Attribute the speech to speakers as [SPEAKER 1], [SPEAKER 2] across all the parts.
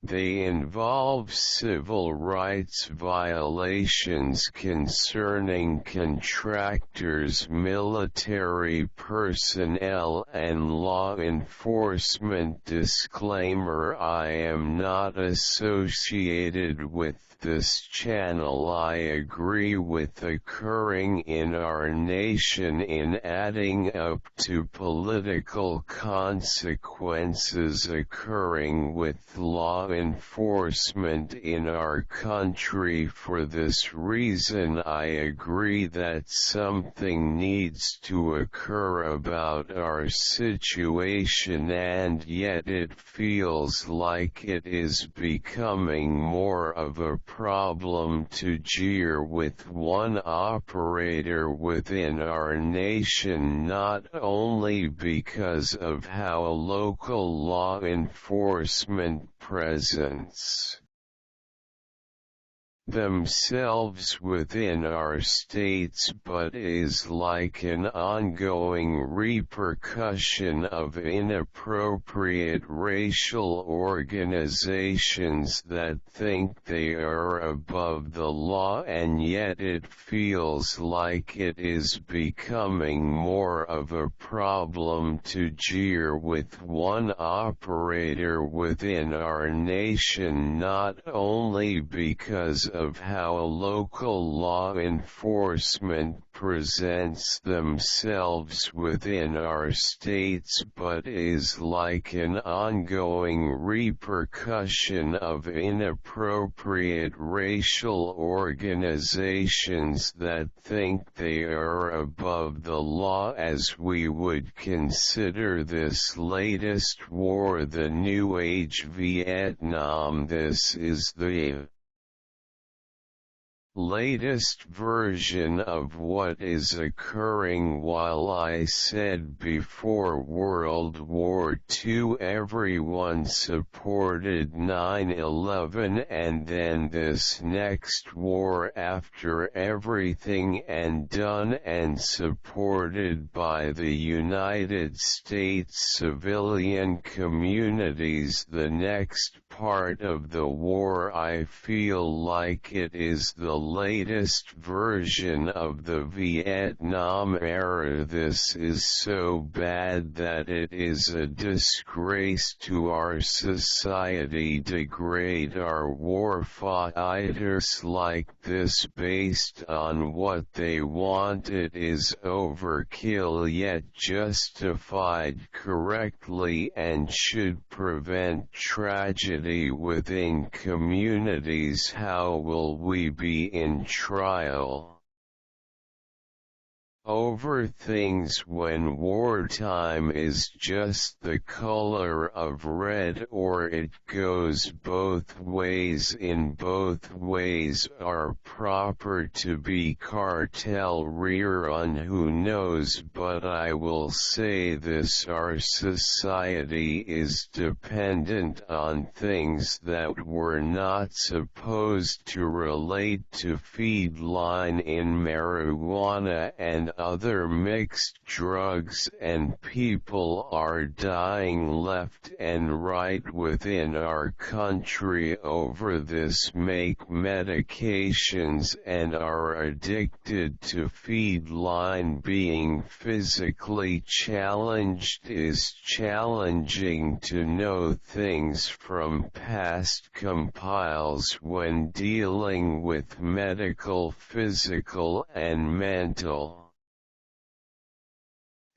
[SPEAKER 1] They involve civil rights violations concerning contractors, military personnel, and law enforcement. Disclaimer: I am not associated with this channel. I agree with occurring in our nation in adding up to political consequences occurring with law enforcement in our country. For this reason, I agree that something needs to occur about our situation, and yet it feels like it is becoming more of a problem to jeer with one operator within our nation, not only because of how local law enforcement presents themselves within our states, but is like an ongoing repercussion of inappropriate racial organizations that think they are above the law, and yet it feels like it is becoming more of a problem to jeer with one operator within our nation, not only because of how local law enforcement presents themselves within our states, but is like an ongoing repercussion of inappropriate racial organizations that think they are above the law, as we would consider this latest war the New Age Vietnam. This is the latest version of what is occurring. While I said before World War II everyone supported 9/11, and then this next war after everything and done and supported by the United States civilian communities, the next part of the war, I feel like it is the latest version of the Vietnam era. This is so bad that it is a disgrace to our society. Degrade our war fighters like this based on what they want. It is overkill, yet justified correctly, and should prevent tragedy within communities. How will we be in trial over things when wartime is just the color of red, or it goes both ways? In both ways are proper to be cartel rerun. Who knows? But I will say this: our society is dependent on things that were not supposed to relate to feed line in marijuana and other mixed drugs, and people are dying left and right within our country over this. Make medications and are addicted to feed line. Being physically challenged is challenging to know things from past compiles when dealing with medical, physical, and mental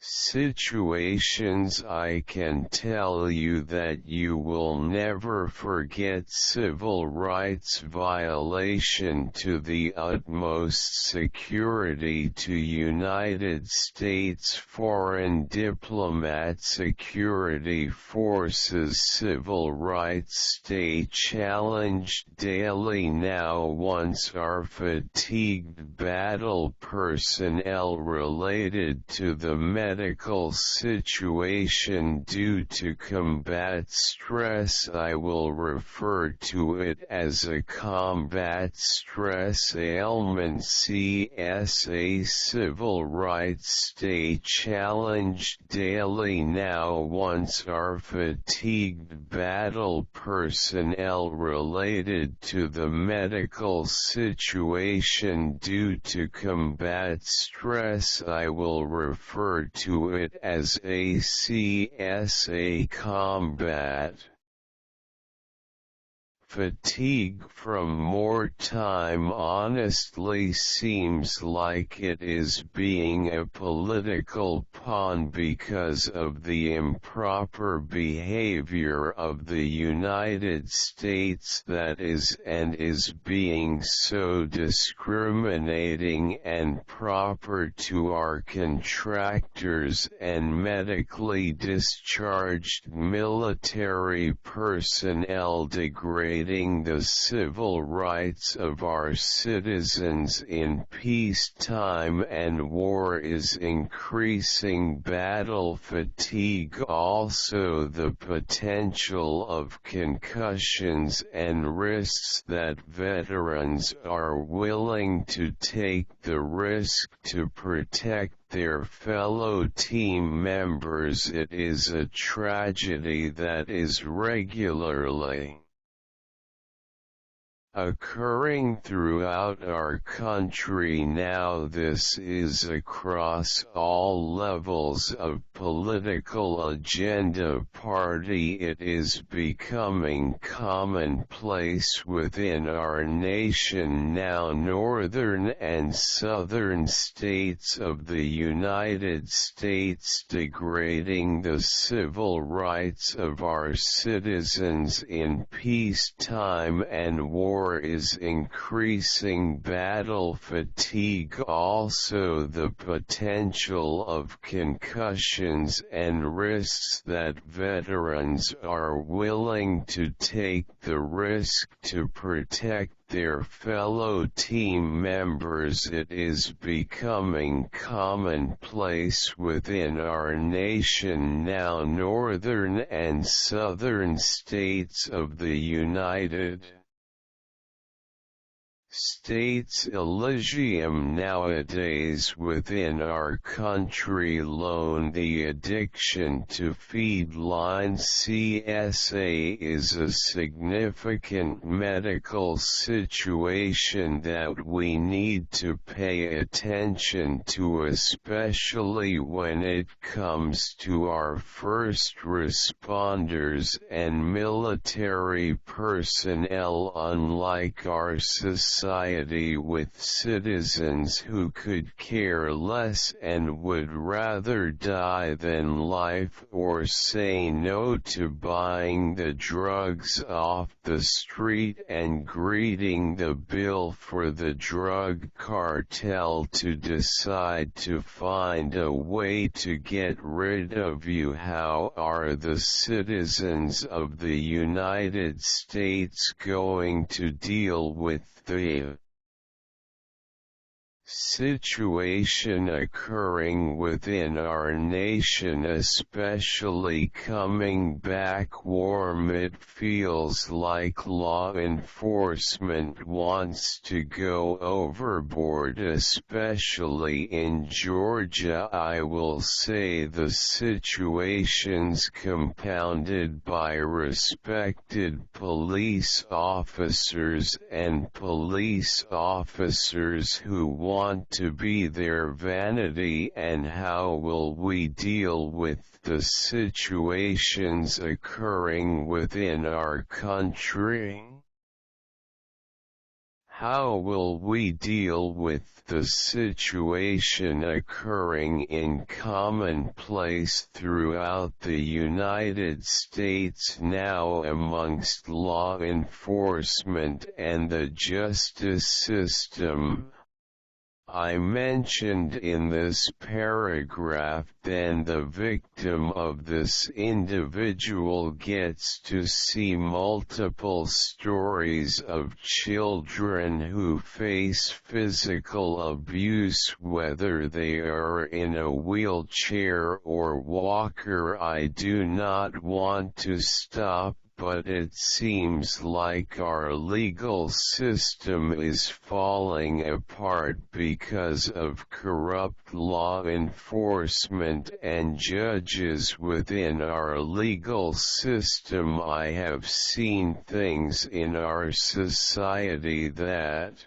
[SPEAKER 1] situations. I can tell you that you will never forget civil rights violation to the utmost security to United States foreign diplomat, security forces. Civil rights stay challenged daily now. Once our fatigued battle personnel related to the medical situation due to combat stress. I will refer to it as a combat stress ailment. CSA civil rights stay challenged daily now. Once our fatigued battle personnel related to the medical situation due to combat stress. I will refer to it as ACSA combat. Fatigue from more time honestly seems like it is being a political pawn because of the improper behavior of the United States that is being so discriminating and proper to our contractors and medically discharged military personnel, degrading the civil rights of our citizens in peacetime and war is increasing battle fatigue. Also the potential of concussions and risks that veterans are willing to take the risk to protect their fellow team members. It is a tragedy that is regularly occurring throughout our country now. This is across all levels of political agenda party. It is becoming commonplace within our nation now. Northern and southern states of the United States degrading the civil rights of our citizens in peacetime and war is increasing battle fatigue. Also the potential of concussions and risks that veterans are willing to take the risk to protect their fellow team members. It is becoming commonplace within our nation now. Northern and southern states of the United States Elysium nowadays within our country alone. The addiction to feed line CSA is a significant medical situation that we need to pay attention to, especially when it comes to our first responders and military personnel. Unlike our society with citizens who could care less and would rather die than life or say no to buying the drugs off the street and greeting the bill for the drug cartel to decide to find a way to get rid of you. How are the citizens of the United States going to deal with the situation occurring within our nation, especially coming back warm? It feels like law enforcement wants to go overboard, especially in Georgia. I will say the situation's compounded by respected police officers and police officers who want to be their vanity. And how will we deal with the situations occurring within our country? How will we deal with the situation occurring in commonplace throughout the United States now amongst law enforcement and the justice system? I mentioned in this paragraph, then the victim of this individual gets to see multiple stories of children who face physical abuse, whether they are in a wheelchair or walker. I do not want to stop, but it seems like our legal system is falling apart because of corrupt law enforcement and judges within our legal system. I have seen things in our society that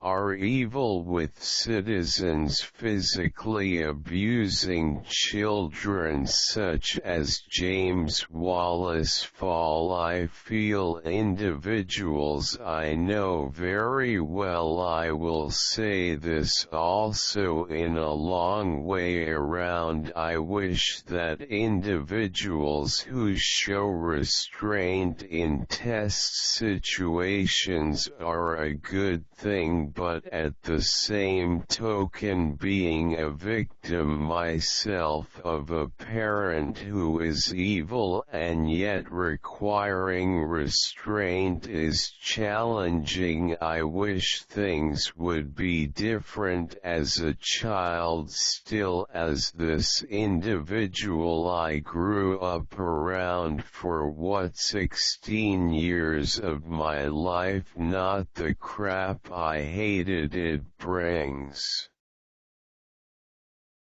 [SPEAKER 1] are evil, with citizens physically abusing children, such as James Wallace Fall. I feel individuals I know very well. I will say this also in a long way around. I wish that individuals who show restraint in test situations are a good thing, but at the same token, being a victim myself of a parent who is evil and yet requiring restraint is challenging. I wish things would be different as a child. Still, as this individual I grew up around for 16 years of my life, not the crap I hated it brings.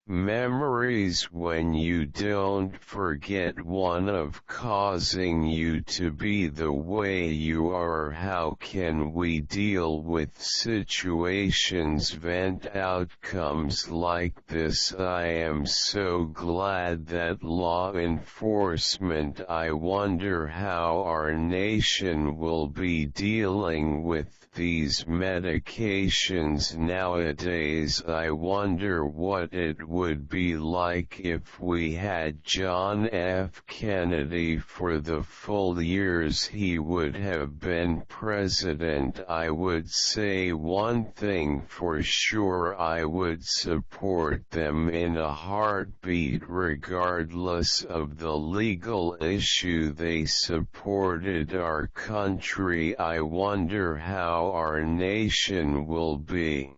[SPEAKER 1] Memories when you don't forget one of causing you to be the way you are. How can we deal with situations, vent outcomes like this? I am so glad that law enforcement. I wonder how our nation will be dealing with these medications nowadays. I wonder what it would be like if we had John F. Kennedy for the full years he would have been president. I would say one thing for sure: I would support them in a heartbeat, regardless of the legal issue. They supported our country. I wonder how our nation will be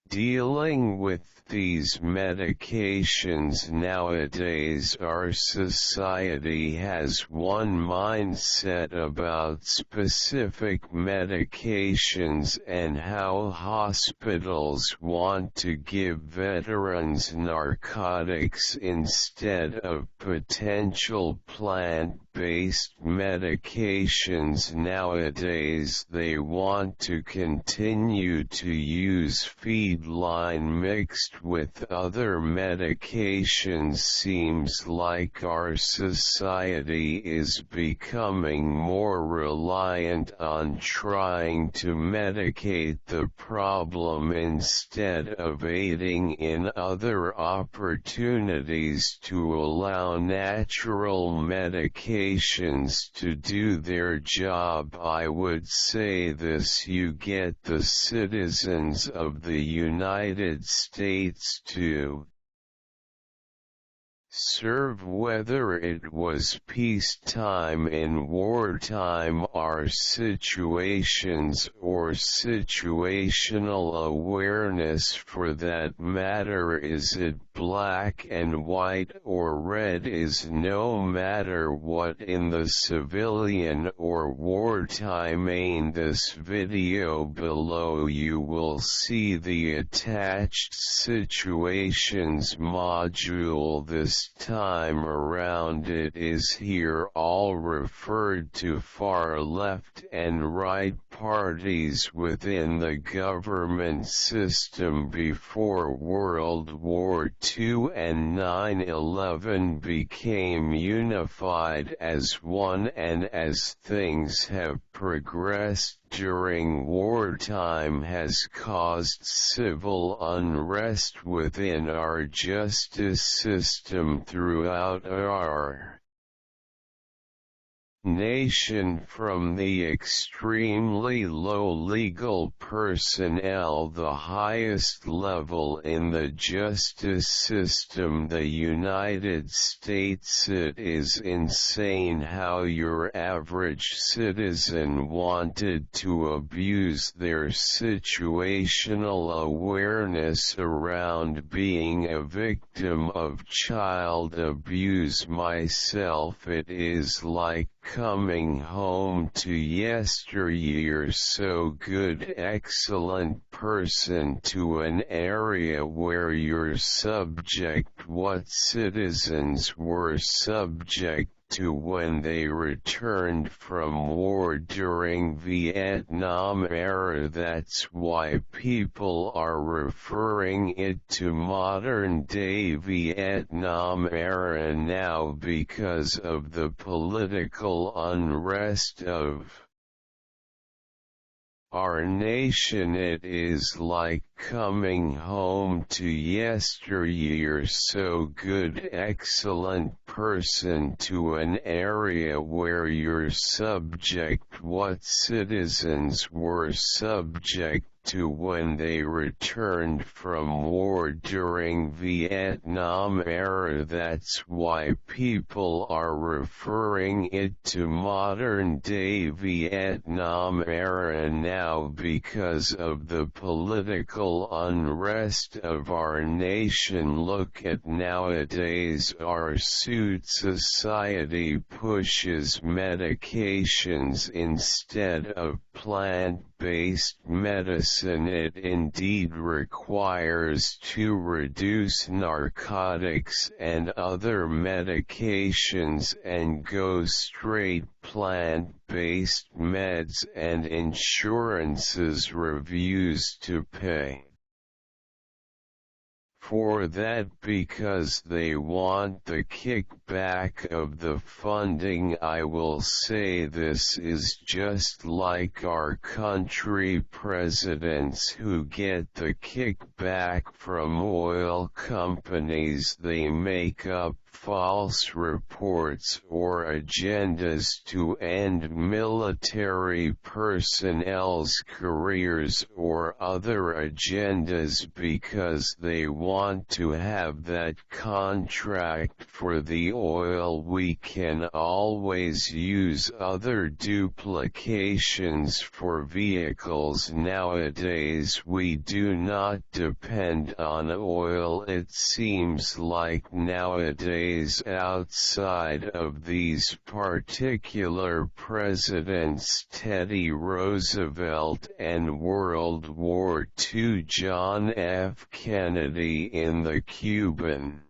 [SPEAKER 1] dealing with these medications nowadays. Our society has one mindset about specific medications and how hospitals want to give veterans narcotics instead of potential plant-based medications. Nowadays they want to continue to use feed line mixed with other medications. Seems like our society is becoming more reliant on trying to medicate the problem instead of aiding in other opportunities to allow natural medications to do their job. I would say this: you get the citizens of the United States to serve, whether it was peacetime, in wartime, our situations, or situational awareness for that matter. Is it black and white or red? Is no matter what in the civilian or wartime. In this video below you will see the attached situations module. This time around it is here, all referred to far left and right parties within the government system before World War II and 9/11 became unified as one, and as things have progressed during wartime has caused civil unrest within our justice system throughout our nation from the extremely low legal personnel, the highest level in the justice system, the United States. It is insane how your average citizen wanted to abuse their situational awareness around being a victim of child abuse. Myself, it is like coming home to yesteryear. So good, excellent person, to an area where you're subject what citizens were subject to when they returned from war during Vietnam era. That's why people are referring it to modern day Vietnam era now, because of the political unrest of our nation. It is like coming home to yesteryear. So good, excellent person, to an area where you're subject what citizens were subject to when they returned from war during Vietnam era. That's why people are referring it to modern day Vietnam era now, because of the political unrest of our nation. Look at nowadays, our suit society pushes medications instead of plant-based medicine. It indeed requires to reduce narcotics and other medications and go straight plant-based meds, and insurances refuse to pay for that because they want the kickback of the funding. I will say this is just like our country presidents who get the kickback from oil companies. They make up false reports or agendas to end military personnel's careers or other agendas because they want to have that contract for the oil. We can always use other duplications for vehicles nowadays. We do not depend on oil. It seems like nowadays, outside of these particular presidents, Teddy Roosevelt and World War II John F. Kennedy in the Cuban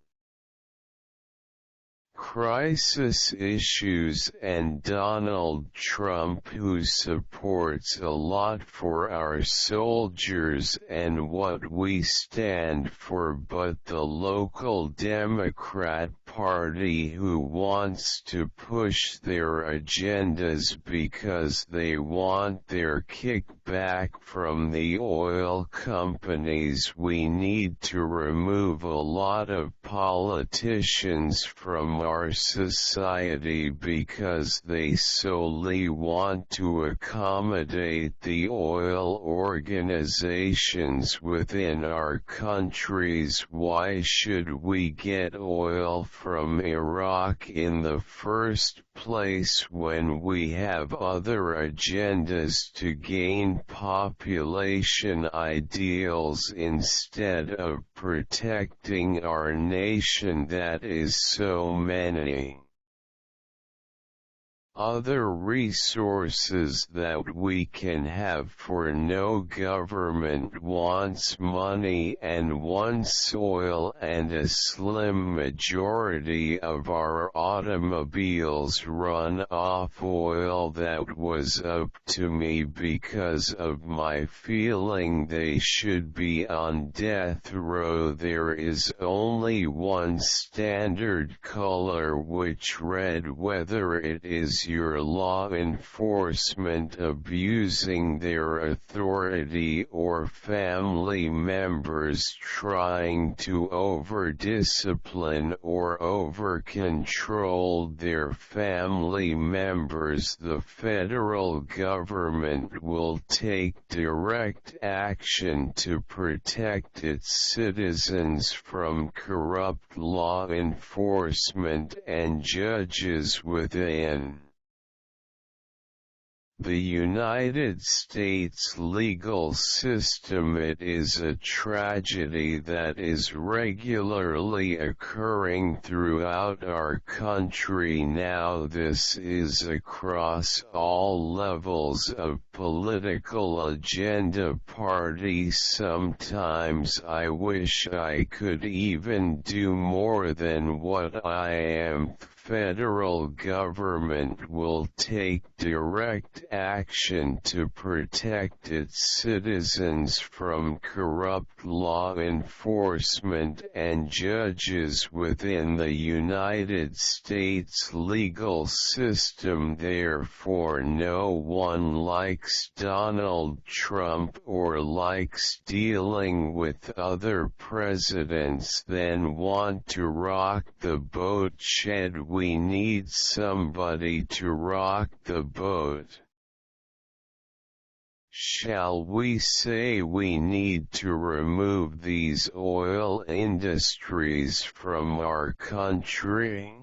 [SPEAKER 1] crisis issues, and Donald Trump, who supports a lot for our soldiers and what we stand for, but the local Democrat Party who wants to push their agendas because they want their kickback from the oil companies. We need to remove a lot of politicians from our society because they solely want to accommodate the oil organizations within our countries. Why should we get oil from Iraq in the first place when we have other agendas to gain population ideals instead of protecting our nation that is so many other resources that we can have? For no government wants money, and once oil and a slim majority of our automobiles run off oil. That was up to me because of my feeling they should be on death row. There is only one standard color, which red, whether it is is your law enforcement abusing their authority or family members trying to over-discipline or over-control their family members? The federal government will take direct action to protect its citizens from corrupt law enforcement and judges within. The United States legal system. It is a tragedy that is regularly occurring throughout our country now. This is across all levels of political agenda parties. Sometimes I wish I could even do more than what I am. Federal government will take direct action to protect its citizens from corrupt law enforcement and judges within the United States legal system. Therefore, no one likes Donald Trump or likes dealing with other presidents than want to rock the boat. We need somebody to rock the boat. Shall we say we need to remove these oil industries from our country?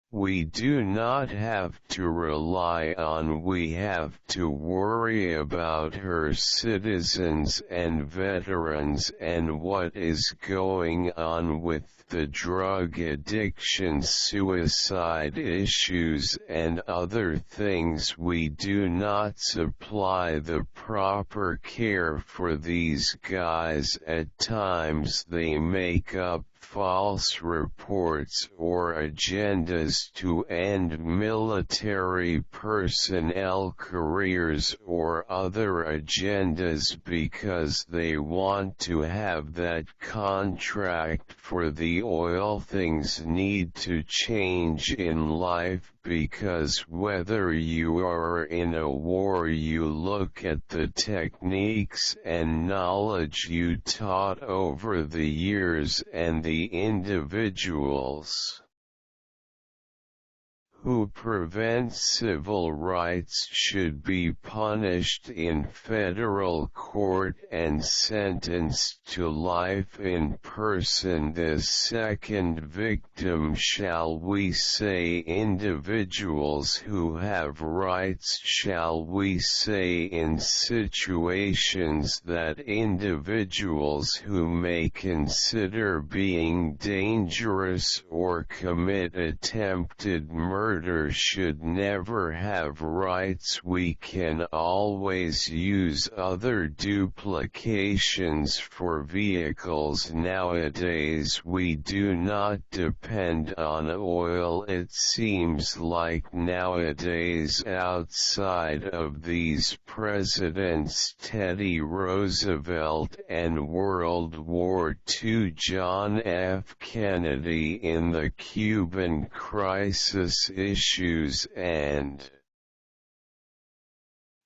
[SPEAKER 1] We do not have to rely on. We have to worry about her citizens and veterans and what is going on with the drug addiction, suicide issues and other things. We do not supply the proper care for these guys. At times they make up false reports or agendas to end military personnel careers or other agendas because they want to have that contract for the oil. Things need to change in life, because whether you are in a war, you look at the techniques and knowledge you taught over the years, and the individuals who prevent civil rights should be punished in federal court and sentenced to life in prison. The second victim, shall we say individuals who have rights, shall we say in situations that individuals who may consider being dangerous or commit attempted murder should never have rights. We can always use other duplications for vehicles. Nowadays we do not depend on oil. It seems like nowadays, outside of these presidents, Teddy Roosevelt and World War II, John F. Kennedy in the Cuban crisis issues, and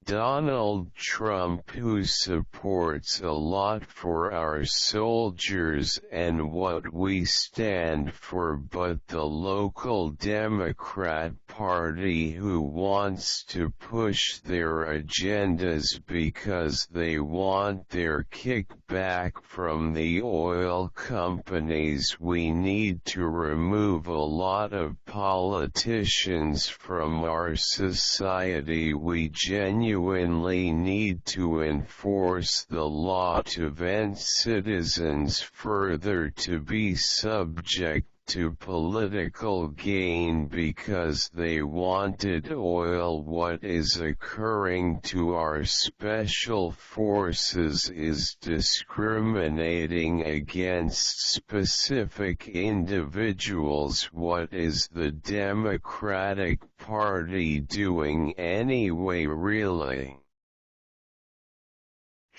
[SPEAKER 1] Donald Trump, who supports a lot for our soldiers and what we stand for, but the local Democrat Party who wants to push their agendas because they want their kickback from the oil companies. We need to remove a lot of politicians from our society. We genuinely need to enforce the law to prevent citizens further to be subject to political gain because they wanted oil. What is occurring to our special forces is discriminating against specific individuals. What is the Democratic Party doing anyway, really?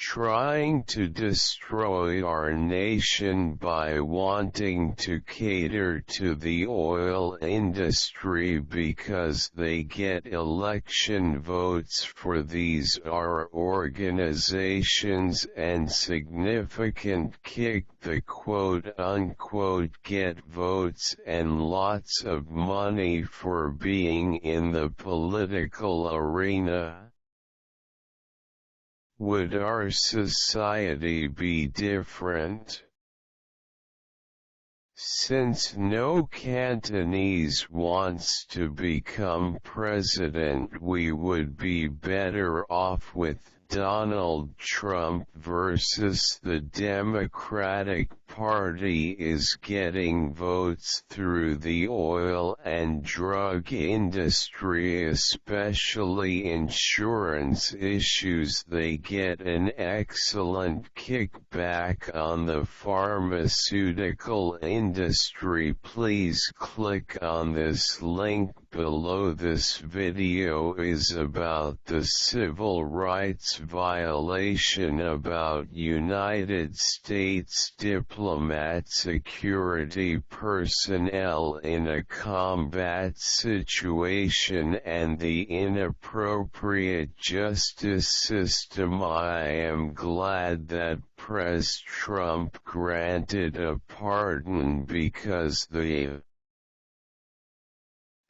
[SPEAKER 1] trying to destroy our nation by wanting to cater to the oil industry because they get election votes for these our organizations and significant kick the quote-unquote get votes and lots of money for being in the political arena. Would our society be different? Since no Cantonese wants to become president, we would be better off with Donald Trump versus the Democratic Party is getting votes through the oil and drug industry, especially insurance issues. They get an excellent kickback on the pharmaceutical industry. Please click on this link below. This video is about the civil rights violation about United States diplomat security personnel in a combat situation and the inappropriate justice system. I am glad that President Trump granted a pardon because the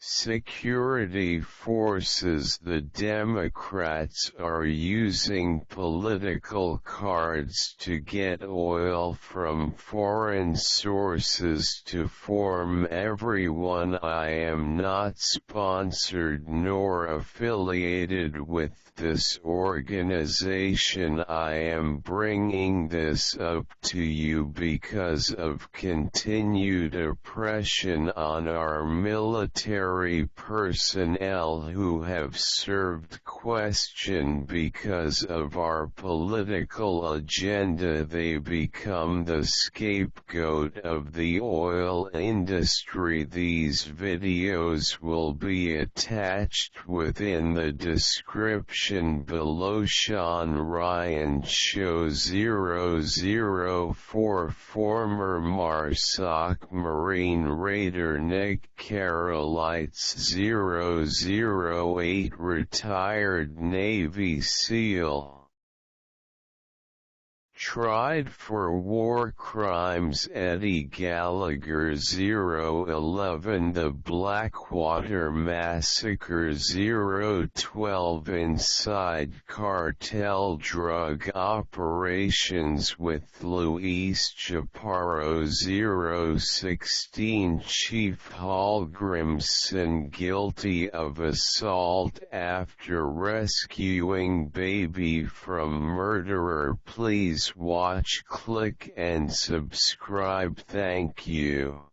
[SPEAKER 1] security forces, the Democrats, are using political cards to get oil from foreign sources to form everyone. I am not sponsored nor affiliated with this organization. I am bringing this up to you because of continued oppression on our military personnel who have served. Question: because of our political agenda, they become the scapegoat of the oil industry. These videos will be attached within the description below. Shawn Ryan Show 004 former MARSOC Marine Raider Nick Kefalides 008 retired Navy SEAL. Tried for war crimes. Eddie Gallagher 011 The Blackwater Massacre 012 Inside Cartel Drug Operations with Luis Chaparro 016 Chief Hallgrimson guilty of assault after rescuing baby from murderer. Please watch, click and subscribe. Thank you.